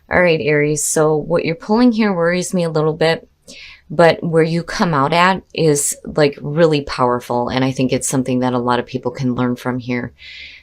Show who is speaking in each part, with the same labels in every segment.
Speaker 1: All right, Aries. So what you're pulling here worries me a little bit, but where you come out at is like really powerful. And I think it's something that a lot of people can learn from here.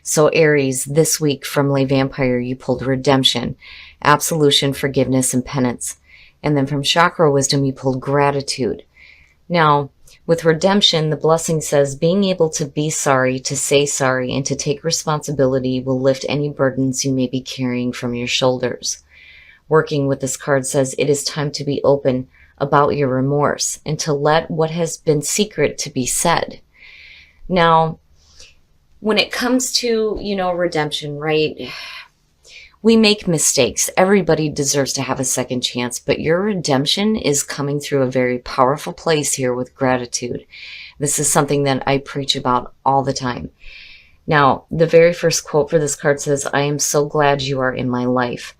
Speaker 1: So Aries, this week from Lay Vampire, you pulled redemption, absolution, forgiveness, and penance. And then from Chakra Wisdom, you pulled gratitude. Now, with redemption, the blessing says being able to be sorry, to say sorry, and to take responsibility will lift any burdens you may be carrying from your shoulders. Working with this card says it is time to be open about your remorse and to let what has been secret to be said. Now, when it comes to, redemption, right? We make mistakes. Everybody deserves to have a second chance, but your redemption is coming through a very powerful place here with gratitude. This is something that I preach about all the time. Now, the very first quote for this card says, "I am so glad you are in my life."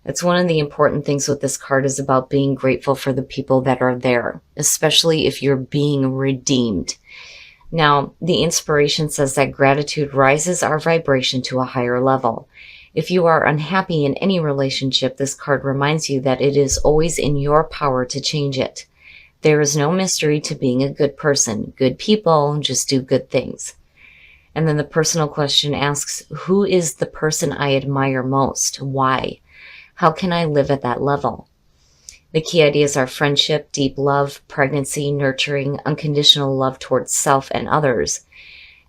Speaker 1: It's one of the important things with this card is about being grateful for the people that are there, especially if you're being redeemed. Now, the inspiration says that gratitude rises our vibration to a higher level. If you are unhappy in any relationship, this card reminds you that it is always in your power to change it. There is no mystery to being a good person. Good people just do good things. And then the personal question asks, who is the person I admire most? Why? How can I live at that level? The key ideas are friendship, deep love, pregnancy, nurturing, unconditional love towards self and others.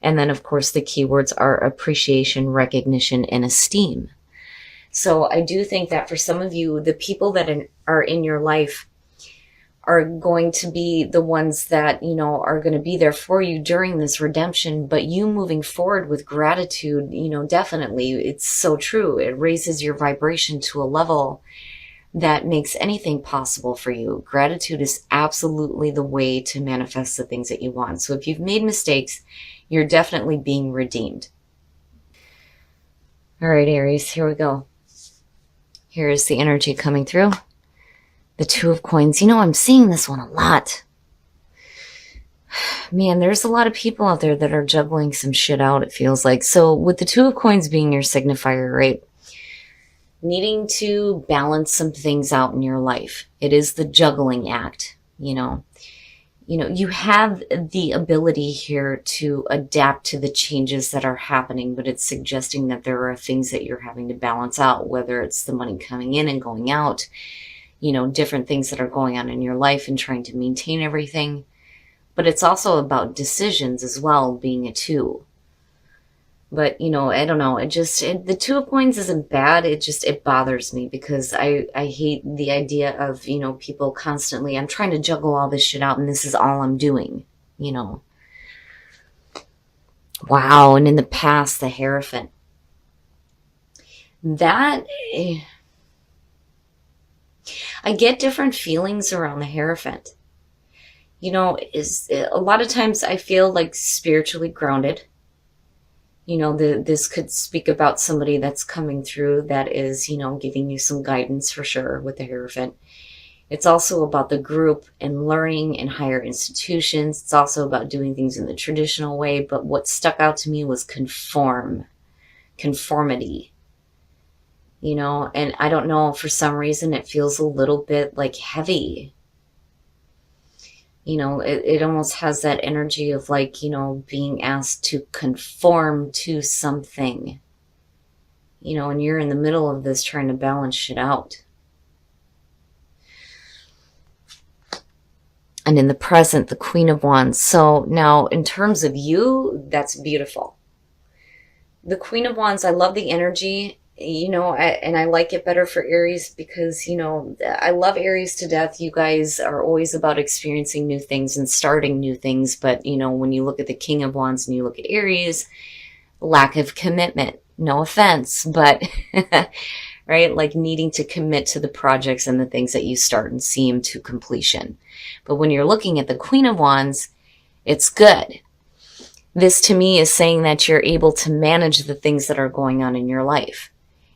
Speaker 1: And then, of course, the keywords are appreciation, recognition, and esteem. So I do think that for some of you, the people that are in your life are going to be the ones that, are going to be there for you during this redemption. But you moving forward with gratitude, definitely, it's so true. It raises your vibration to a level that makes anything possible for you. Gratitude is absolutely the way to manifest the things that you want. So if you've made mistakes, you're definitely being redeemed. All right, Aries, here we go. Here is the energy coming through. The Two of Coins. I'm seeing this one a lot. Man, there's a lot of people out there that are juggling some shit out, it feels like. So with the Two of Coins being your signifier, right? Needing to balance some things out in your life. It is the juggling act, you have the ability here to adapt to the changes that are happening, but it's suggesting that there are things that you're having to balance out, whether it's the money coming in and going out, different things that are going on in your life and trying to maintain everything. But it's also about decisions as well, being a two. But, I don't know. The Two of Coins isn't bad. It bothers me because I hate the idea of, people constantly, I'm trying to juggle all this shit out and this is all I'm doing, Wow. And in the past, the Hierophant. That, I get different feelings around the Hierophant. Is a lot of times I feel like spiritually grounded. This could speak about somebody that's coming through that is, giving you some guidance for sure with the Hierophant. It's also about the group and learning in higher institutions. It's also about doing things in the traditional way. But what stuck out to me was conformity. And I don't know, for some reason, it feels a little bit like heavy. It almost has that energy of like, being asked to conform to something, and you're in the middle of this trying to balance shit out. And in the present, the Queen of Wands. So now in terms of you, that's beautiful. The Queen of Wands, I love the energy. And I like it better for Aries because, I love Aries to death. You guys are always about experiencing new things and starting new things. But, when you look at the King of Wands and you look at Aries, lack of commitment, no offense, but, right? Like needing to commit to the projects and the things that you start and see them to completion. But when you're looking at the Queen of Wands, it's good. This to me is saying that you're able to manage the things that are going on in your life.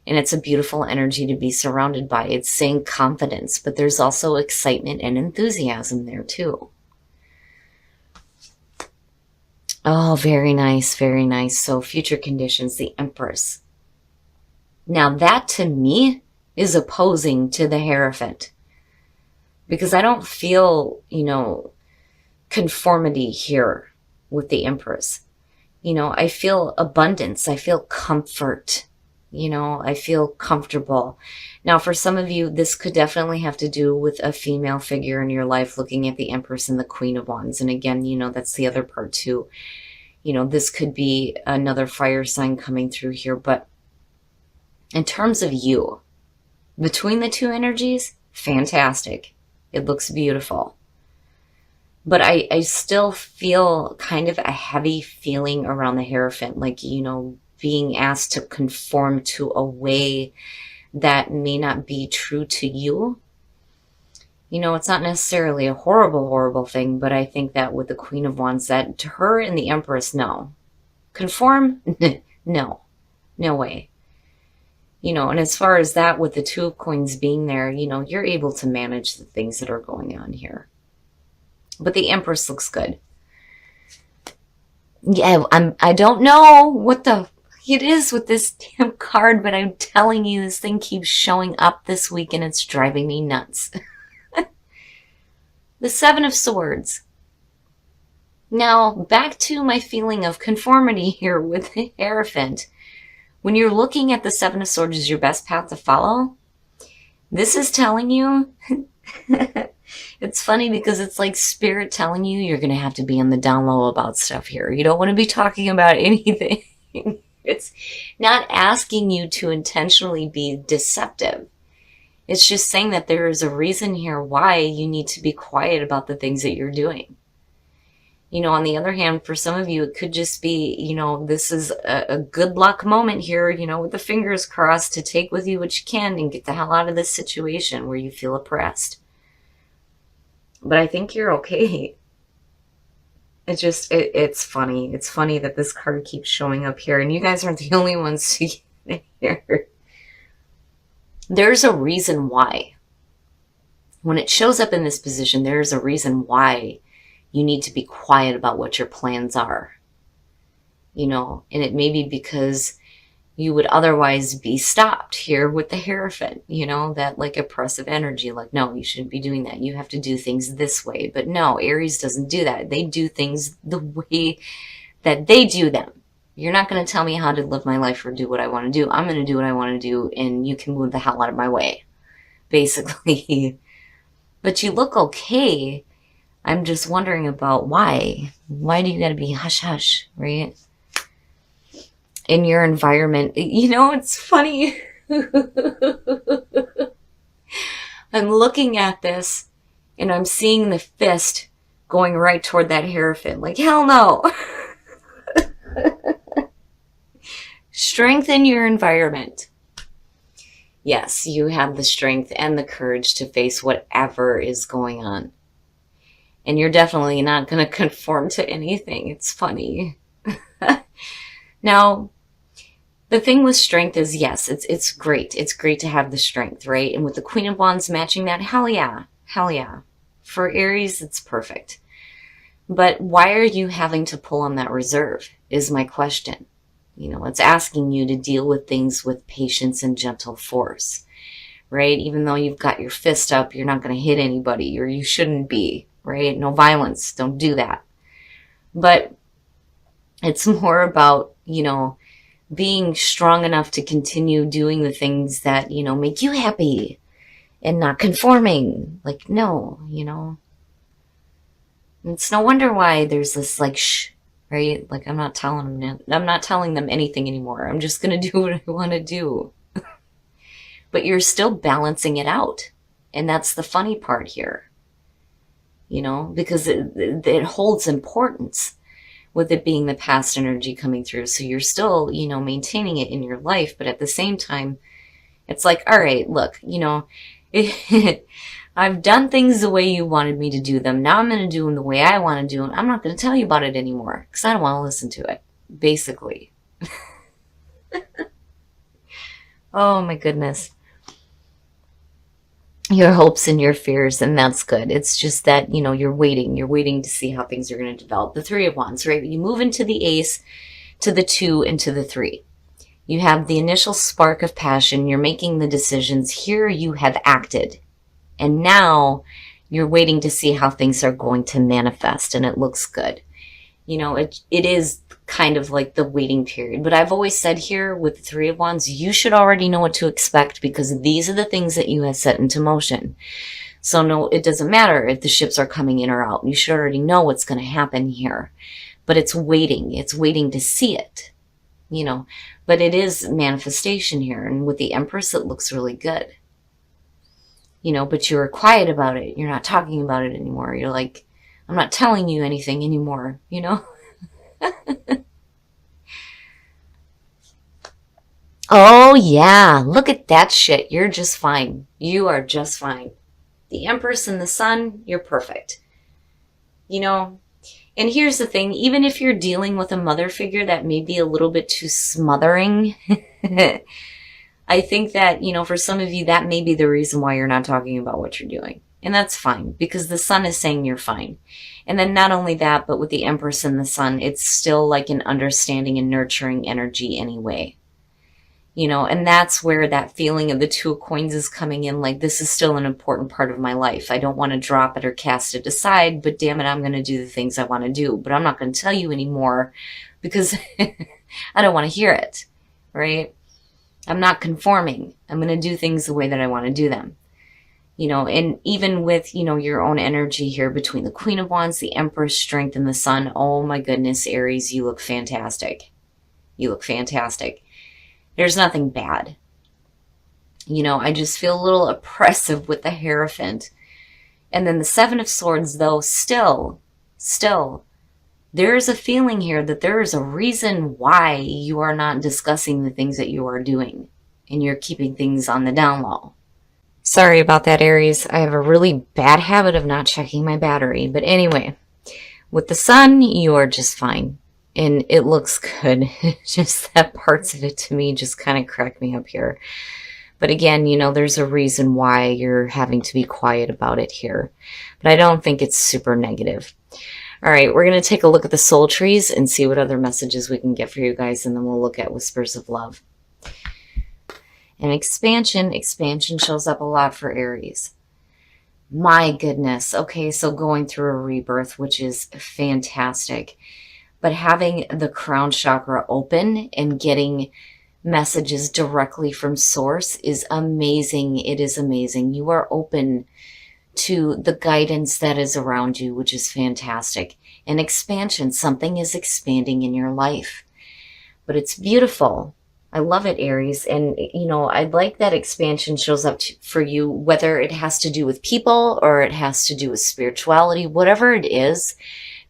Speaker 1: And it's a beautiful energy to be surrounded by. It's saying confidence, but there's also excitement and enthusiasm there too. Oh, very nice, very nice. So future conditions, the Empress. Now that to me is opposing to the Hierophant. Because I don't feel, conformity here with the Empress. I feel abundance. I feel comfort. I feel comfortable. Now, for some of you, this could definitely have to do with a female figure in your life looking at the Empress and the Queen of Wands. And again, that's the other part too. This could be another fire sign coming through here. But in terms of you, between the two energies, fantastic. It looks beautiful. But I still feel kind of a heavy feeling around the Hierophant, like, being asked to conform to a way that may not be true to you. It's not necessarily a horrible, horrible thing, but I think that with the Queen of Wands, that to her and the Empress, no. Conform? No. No way. And as far as that, with the Two of Coins being there, you're able to manage the things that are going on here. But the Empress looks good. Yeah, I don't know what it is with this damn card, but I'm telling you, this thing keeps showing up this week and it's driving me nuts. The Seven of Swords. Now, back to my feeling of conformity here with the Hierophant. When you're looking at the Seven of Swords as your best path to follow, this is telling you, it's funny because it's like Spirit telling you you're going to have to be on the down low about stuff here. You don't want to be talking about anything. It's not asking you to intentionally be deceptive. It's just saying that there is a reason here why you need to be quiet about the things that you're doing. On the other hand, for some of you, it could just be, this is a good luck moment here, with the fingers crossed to take with you what you can and get the hell out of this situation where you feel oppressed. But I think you're okay. It's funny. It's funny that this card keeps showing up here, and you guys aren't the only ones seeing it here. There's a reason why. When it shows up in this position, there's a reason why you need to be quiet about what your plans are. And it may be because you would otherwise be stopped here with the Hierophant, that like oppressive energy, like, no, you shouldn't be doing that. You have to do things this way. But no, Aries doesn't do that. They do things the way that they do them. You're not going to tell me how to live my life or do what I want to do. I'm going to do what I want to do, and you can move the hell out of my way, basically. But you look okay. I'm just wondering about why. Why do you got to be hush-hush, right? In your environment. It's funny. I'm looking at this, and I'm seeing the fist going right toward that Hierophant. Like, hell no. Strengthen your environment. Yes, you have the strength and the courage to face whatever is going on. And you're definitely not going to conform to anything. It's funny. Now, the thing with strength is, yes, it's great. It's great to have the strength, right? And with the Queen of Wands matching that, hell yeah. Hell yeah. For Aries, it's perfect. But why are you having to pull on that reserve is my question. It's asking you to deal with things with patience and gentle force, right? Even though you've got your fist up, you're not going to hit anybody, or you shouldn't be, right? No violence. Don't do that. But it's more about, being strong enough to continue doing the things that, make you happy and not conforming. Like, no, It's no wonder why there's this like, shh, right? Like, I'm not telling them anything anymore. I'm just going to do what I want to do. But you're still balancing it out. And that's the funny part here, because it holds importance with it being the past energy coming through. So you're still, maintaining it in your life. But at the same time, it's like, all right, look, I've done things the way you wanted me to do them. Now I'm going to do them the way I want to do them. I'm not going to tell you about it anymore because I don't want to listen to it, basically. Oh, my goodness. Your hopes and your fears, and that's good. It's just that, you're waiting to see how things are going to develop. The Three of Wands, right? You move into the Ace, to the 2, and to the 3. You have the initial spark of passion. You're making the decisions. Here you have acted. And now you're waiting to see how things are going to manifest, and it looks good. You know, it is kind of like the waiting period. But I've always said here with the Three of Wands, you should already know what to expect because these are the things that you have set into motion. So no, it doesn't matter if the ships are coming in or out. You should already know what's going to happen here. But it's waiting. It's waiting to see it, you know. But it is manifestation here. And with the Empress, it looks really good. You know, but you're quiet about it. You're not talking about it anymore. You're like, I'm not telling you anything anymore, you know? Oh, yeah. Look at that shit. You're just fine. You are just fine. The Empress and the Sun, you're perfect. You know? And here's the thing. Even if you're dealing with a mother figure that may be a little bit too smothering, I think that, you know, for some of you, that may be the reason why you're not talking about what you're doing. And that's fine because the Sun is saying you're fine. And then not only that, but with the Empress and the Sun, it's still like an understanding and nurturing energy anyway. You know, and that's where that feeling of the Two of Coins is coming in. Like, this is still an important part of my life. I don't want to drop it or cast it aside, but damn it, I'm going to do the things I want to do. But I'm not going to tell you anymore because I don't want to hear it, right? I'm not conforming. I'm going to do things the way that I want to do them. You know, and even with, you know, your own energy here between the Queen of Wands, the Empress, Strength, and the Sun. Oh my goodness, Aries, you look fantastic. You look fantastic. There's nothing bad. You know, I just feel a little oppressive with the Hierophant. And then the Seven of Swords, though, still, there is a feeling here that there is a reason why you are not discussing the things that you are doing. And you're keeping things on the down low. Sorry about that, Aries. I have a really bad habit of not checking my battery. But anyway, with the Sun, you are just fine. And it looks good. Just that parts of it to me just kind of crack me up here. But again, you know, there's a reason why you're having to be quiet about it here. But I don't think it's super negative. All right, we're going to take a look at the soul trees and see what other messages we can get for you guys. And then we'll look at Whispers of Love. And expansion shows up a lot for Aries. My goodness. Okay, so going through a rebirth, which is fantastic. But having the crown chakra open and getting messages directly from source is amazing. It is amazing. You are open to the guidance that is around you, which is fantastic. And expansion, something is expanding in your life. But it's beautiful. I love it, Aries. And, you know, I'd like that expansion shows up for you, whether it has to do with people or it has to do with spirituality, whatever it is.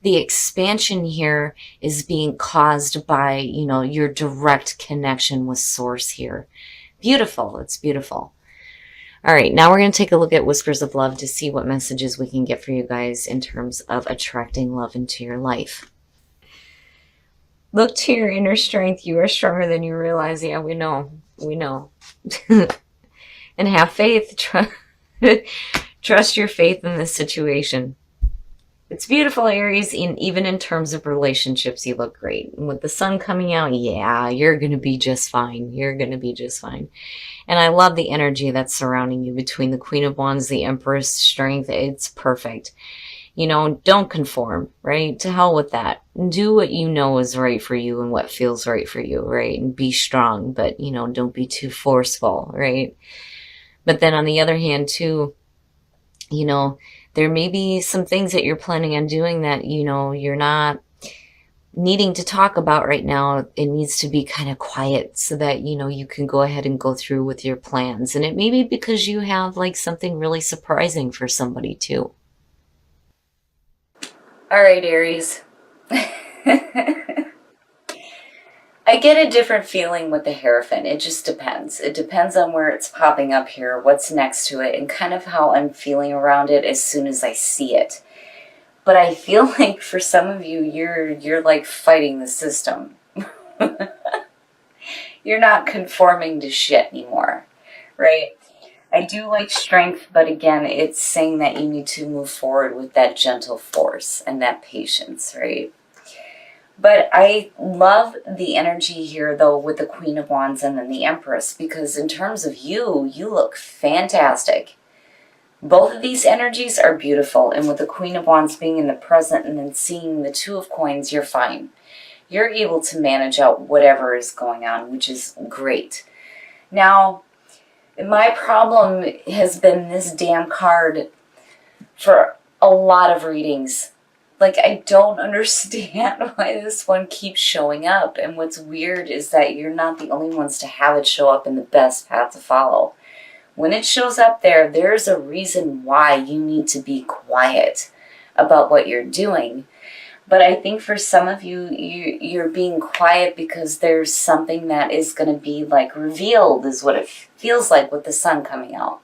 Speaker 1: The expansion here is being caused by, you know, your direct connection with source here. Beautiful. It's beautiful. All right. Now we're going to take a look at Whispers of Love to see what messages we can get for you guys in terms of attracting love into your life. Look to your inner strength. You are stronger than you realize. Yeah, we know. We know. And have faith. Trust your faith in this situation. It's beautiful, Aries, and even in terms of relationships, you look great. And with the Sun coming out, yeah, you're going to be just fine. You're going to be just fine. And I love the energy that's surrounding you between the Queen of Wands, the Empress, Strength. It's perfect. You know, don't conform, right? To hell with that. Do what you know is right for you and what feels right for you, right? And be strong, but, you know, don't be too forceful, right? But then on the other hand, too, you know, there may be some things that you're planning on doing that, you know, you're not needing to talk about right now. It needs to be kind of quiet so that, you know, you can go ahead and go through with your plans. And it may be because you have like something really surprising for somebody too. All right, Aries. I get a different feeling with the Hierophant. It just depends. It depends on where it's popping up here, what's next to it, and kind of how I'm feeling around it as soon as I see it. But I feel like for some of you, you're like fighting the system. You're not conforming to shit anymore, right? I do like Strength, but again, it's saying that you need to move forward with that gentle force and that patience, right? But I love the energy here, though, with the Queen of Wands and then the Empress, because in terms of you, you look fantastic. Both of these energies are beautiful, and with the Queen of Wands being in the present and then seeing the Two of Coins, you're fine. You're able to manage out whatever is going on, which is great. Now, my problem has been this damn card for a lot of readings. Like, I don't understand why this one keeps showing up. And what's weird is that you're not the only ones to have it show up in the best path to follow. When it shows up there, there's a reason why you need to be quiet about what you're doing. But I think for some of you, you're being quiet because there's something that is going to be like revealed, is what it feels like with the sun coming out.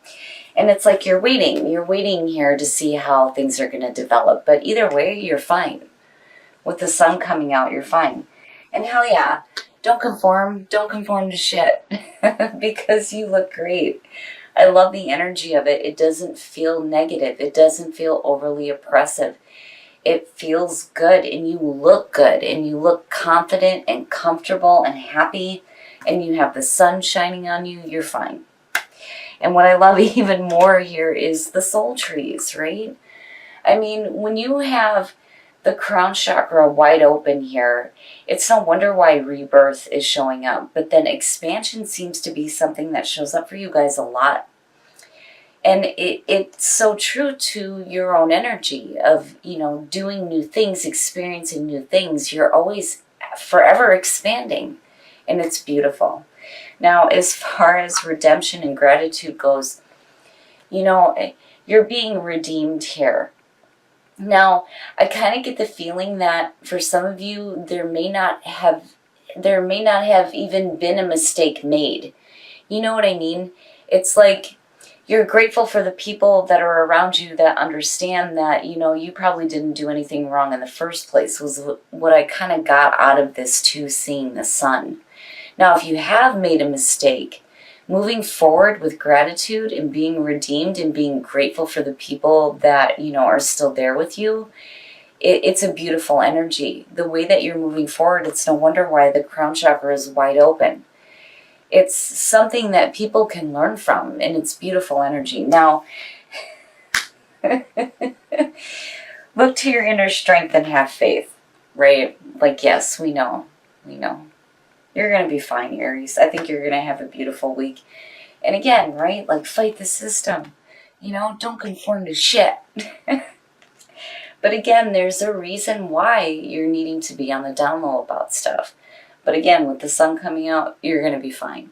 Speaker 1: And it's like you're waiting here to see how things are going to develop. But either way, you're fine. With the sun coming out, you're fine. And hell yeah, don't conform to shit because you look great. I love the energy of it. It doesn't feel negative. It doesn't feel overly oppressive. It feels good, and you look good, and you look confident and comfortable and happy, and you have the sun shining on you. You're fine. And what I love even more here is the soul trees, right? I mean, when you have the crown chakra wide open here, it's no wonder why rebirth is showing up. But then expansion seems to be something that shows up for you guys a lot. And it's so true to your own energy of, you know, doing new things, experiencing new things. You're always forever expanding, and it's beautiful. Now, as far as redemption and gratitude goes, you know, you're being redeemed here. Now, I kind of get the feeling that for some of you, there may not have even been a mistake made. You know what I mean? It's like you're grateful for the people that are around you that understand that, you know, you probably didn't do anything wrong in the first place, was what I kind of got out of this too, seeing the sun. Now, if you have made a mistake, moving forward with gratitude and being redeemed and being grateful for the people that, you know, are still there with you, it's a beautiful energy. The way that you're moving forward, it's no wonder why the crown chakra is wide open. It's something that people can learn from, and it's beautiful energy. Now, look to your inner strength and have faith, right? Like, yes, we know. You're going to be fine, Aries. I think you're going to have a beautiful week. And again, right, like fight the system. You know, don't conform to shit. But again, there's a reason why you're needing to be on the down low about stuff. But again, with the sun coming out, you're going to be fine.